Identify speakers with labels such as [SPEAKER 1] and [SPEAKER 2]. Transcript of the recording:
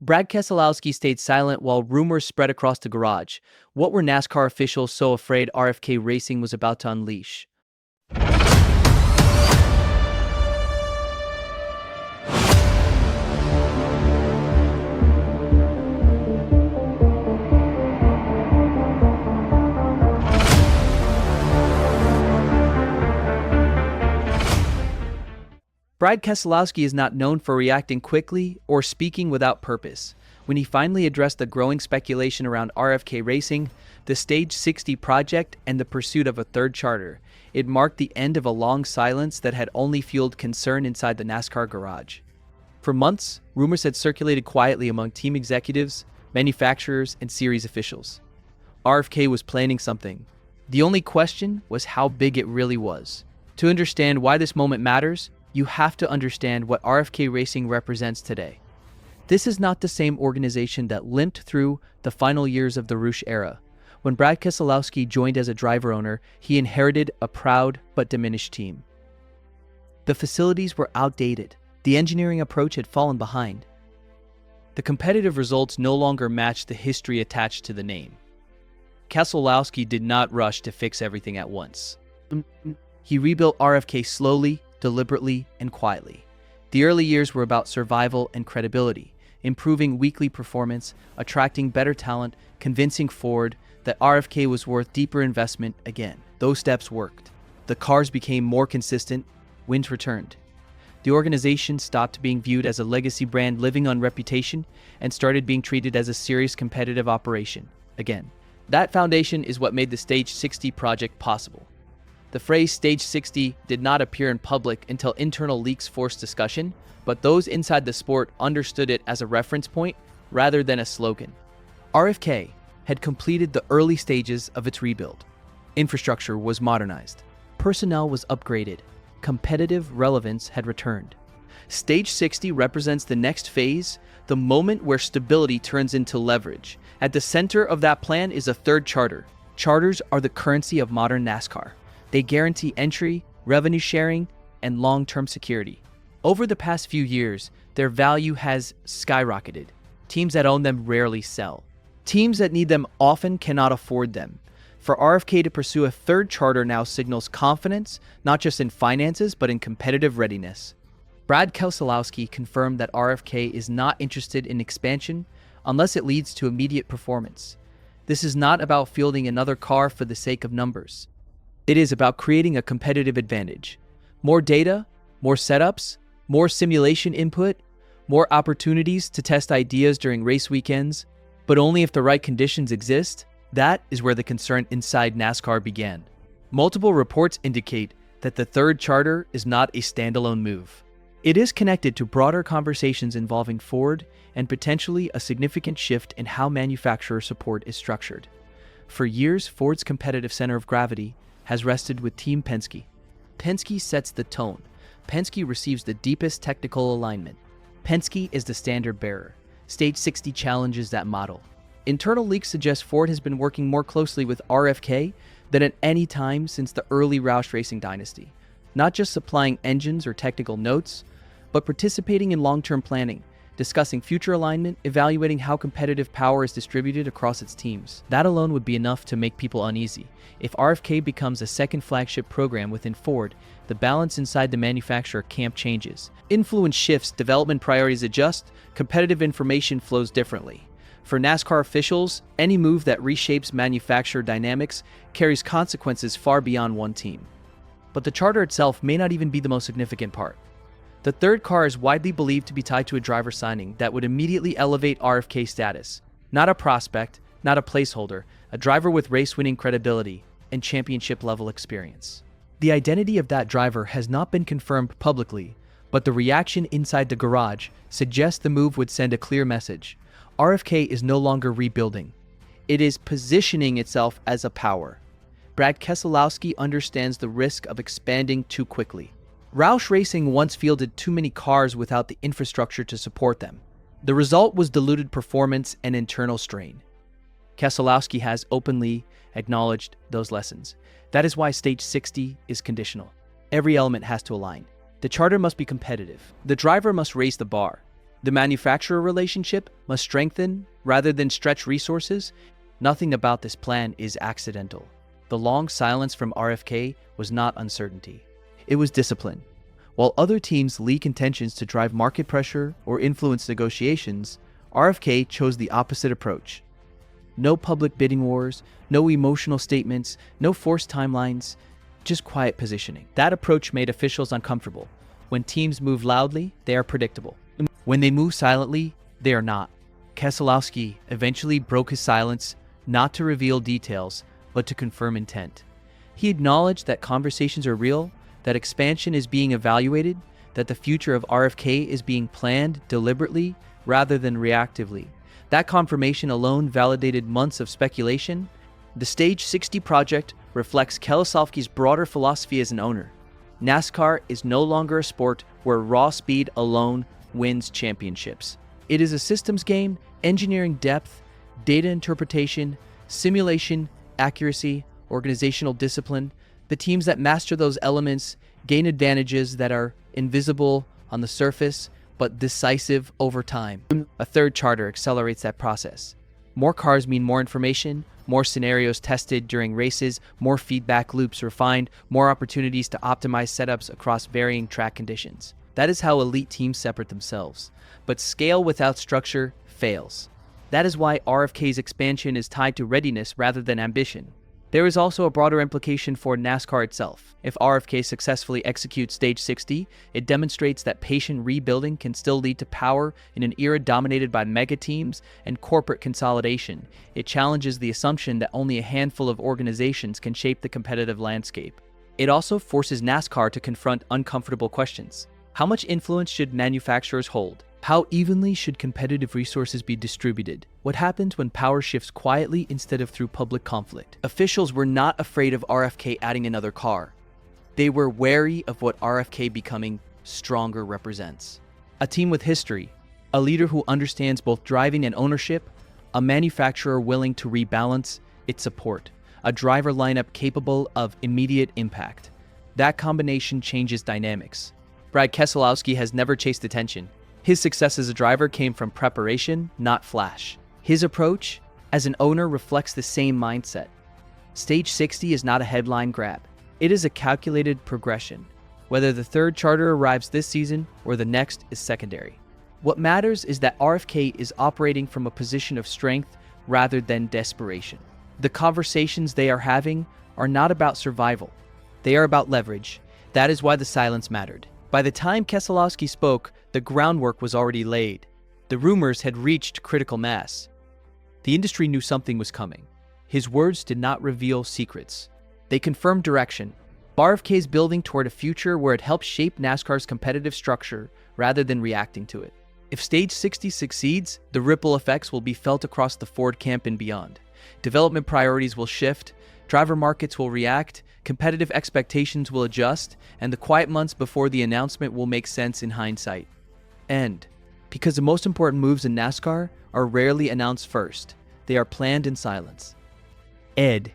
[SPEAKER 1] Brad Keselowski stayed silent while rumors spread across the garage. What were NASCAR officials so afraid RFK Racing was about to unleash? Brad Keselowski is not known for reacting quickly or speaking without purpose. When he finally addressed the growing speculation around RFK Racing, the Stage 60 project, and the pursuit of a third charter, it marked the end of a long silence that had only fueled concern inside the NASCAR garage. For months, rumors had circulated quietly among team executives, manufacturers, and series officials. RFK was planning something. The only question was how big it really was. To understand why this moment matters, you have to understand what RFK Racing represents today. This is not the same organization that limped through the final years of the Roush era. When Brad Keselowski joined as a driver owner, he inherited a proud but diminished team. The facilities were outdated. The engineering approach had fallen behind. The competitive results no longer matched the history attached to the name. Keselowski did not rush to fix everything at once. He rebuilt RFK slowly, deliberately, and quietly. The early years were about survival and credibility, improving weekly performance, attracting better talent, convincing Ford that RFK was worth deeper investment again. Those steps worked. The cars became more consistent, wins returned. The organization stopped being viewed as a legacy brand living on reputation and started being treated as a serious competitive operation again. That foundation is what made the Stage 60 project possible. The phrase Stage 60 did not appear in public until internal leaks forced discussion, but those inside the sport understood it as a reference point rather than a slogan. RFK had completed the early stages of its rebuild. Infrastructure was modernized. Personnel was upgraded. Competitive relevance had returned. Stage 60 represents the next phase, the moment where stability turns into leverage. At the center of that plan is a third charter. Charters are the currency of modern NASCAR. They guarantee entry, revenue sharing, and long-term security. Over the past few years, their value has skyrocketed. Teams that own them rarely sell. Teams that need them often cannot afford them. For RFK to pursue a third charter now signals confidence, not just in finances, but in competitive readiness. Brad Keselowski confirmed that RFK is not interested in expansion unless it leads to immediate performance. This is not about fielding another car for the sake of numbers. It is about creating a competitive advantage. More data, more setups, more simulation input, more opportunities to test ideas during race weekends, but only if the right conditions exist. That is where the concern inside NASCAR began. Multiple reports indicate that the third charter is not a standalone move. It is connected to broader conversations involving Ford and potentially a significant shift in how manufacturer support is structured. For years, Ford's competitive center of gravity has rested with Team Penske. Penske sets the tone. Penske receives the deepest technical alignment. Penske is the standard bearer. Stage 60 challenges that model. Internal leaks suggest Ford has been working more closely with RFK than at any time since the early Roush Racing dynasty. Not just supplying engines or technical notes, but participating in long-term planning, discussing future alignment, evaluating how competitive power is distributed across its teams. That alone would be enough to make people uneasy. If RFK becomes a second flagship program within Ford, the balance inside the manufacturer camp changes. Influence shifts, development priorities adjust, competitive information flows differently. For NASCAR officials, any move that reshapes manufacturer dynamics carries consequences far beyond one team. But the charter itself may not even be the most significant part. The third car is widely believed to be tied to a driver signing that would immediately elevate RFK status. Not a prospect, not a placeholder, a driver with race-winning credibility and championship-level experience. The identity of that driver has not been confirmed publicly, but the reaction inside the garage suggests the move would send a clear message. RFK is no longer rebuilding. It is positioning itself as a power. Brad Keselowski understands the risk of expanding too quickly. Roush Racing once fielded too many cars without the infrastructure to support them. The result was diluted performance and internal strain. Keselowski has openly acknowledged those lessons. That is why Stage 60 is conditional. Every element has to align. The charter must be competitive. The driver must raise the bar. The manufacturer relationship must strengthen rather than stretch resources. Nothing about this plan is accidental. The long silence from RFK was not uncertainty. It was discipline. While other teams leak intentions to drive market pressure or influence negotiations, RFK chose the opposite approach. No public bidding wars, no emotional statements, no forced timelines, just quiet positioning. That approach made officials uncomfortable. When teams move loudly, they are predictable. When they move silently, they are not. Keselowski eventually broke his silence, not to reveal details, but to confirm intent. He acknowledged that conversations are real, that expansion is being evaluated, that the future of RFK is being planned deliberately rather than reactively. That confirmation alone validated months of speculation. The Stage 60 project reflects Keselowski's broader philosophy as an owner. NASCAR is no longer a sport where raw speed alone wins championships. It is a systems game, engineering depth, data interpretation, simulation, accuracy, organizational discipline. The teams that master those elements gain advantages that are invisible on the surface, but decisive over time. A third charter accelerates that process. More cars mean more information, more scenarios tested during races, more feedback loops refined, more opportunities to optimize setups across varying track conditions. That is how elite teams separate themselves. But scale without structure fails. That is why RFK's expansion is tied to readiness rather than ambition. There is also a broader implication for NASCAR itself. If RFK successfully executes Stage 60, it demonstrates that patient rebuilding can still lead to power in an era dominated by mega teams and corporate consolidation. It challenges the assumption that only a handful of organizations can shape the competitive landscape. It also forces NASCAR to confront uncomfortable questions. How much influence should manufacturers hold? How evenly should competitive resources be distributed? What happens when power shifts quietly instead of through public conflict? Officials were not afraid of RFK adding another car. They were wary of what RFK becoming stronger represents. A team with history, a leader who understands both driving and ownership, a manufacturer willing to rebalance its support, a driver lineup capable of immediate impact. That combination changes dynamics. Brad Keselowski has never chased attention. His success as a driver came from preparation, not flash. His approach as an owner reflects the same mindset. Stage 60 is not a headline grab. It is a calculated progression. Whether the third charter arrives this season or the next is secondary. What matters is that RFK is operating from a position of strength rather than desperation. The conversations they are having are not about survival. They are about leverage. That is why the silence mattered. By the time Keselowski spoke, the groundwork was already laid. The rumors had reached critical mass. The industry knew something was coming. His words did not reveal secrets. They confirmed direction. RFK is building toward a future where it helps shape NASCAR's competitive structure rather than reacting to it. If Stage 60 succeeds, the ripple effects will be felt across the Ford camp and beyond. Development priorities will shift, driver markets will react, competitive expectations will adjust, and the quiet months before the announcement will make sense in hindsight. And because the most important moves in NASCAR are rarely announced first, they are planned in silence. Ed.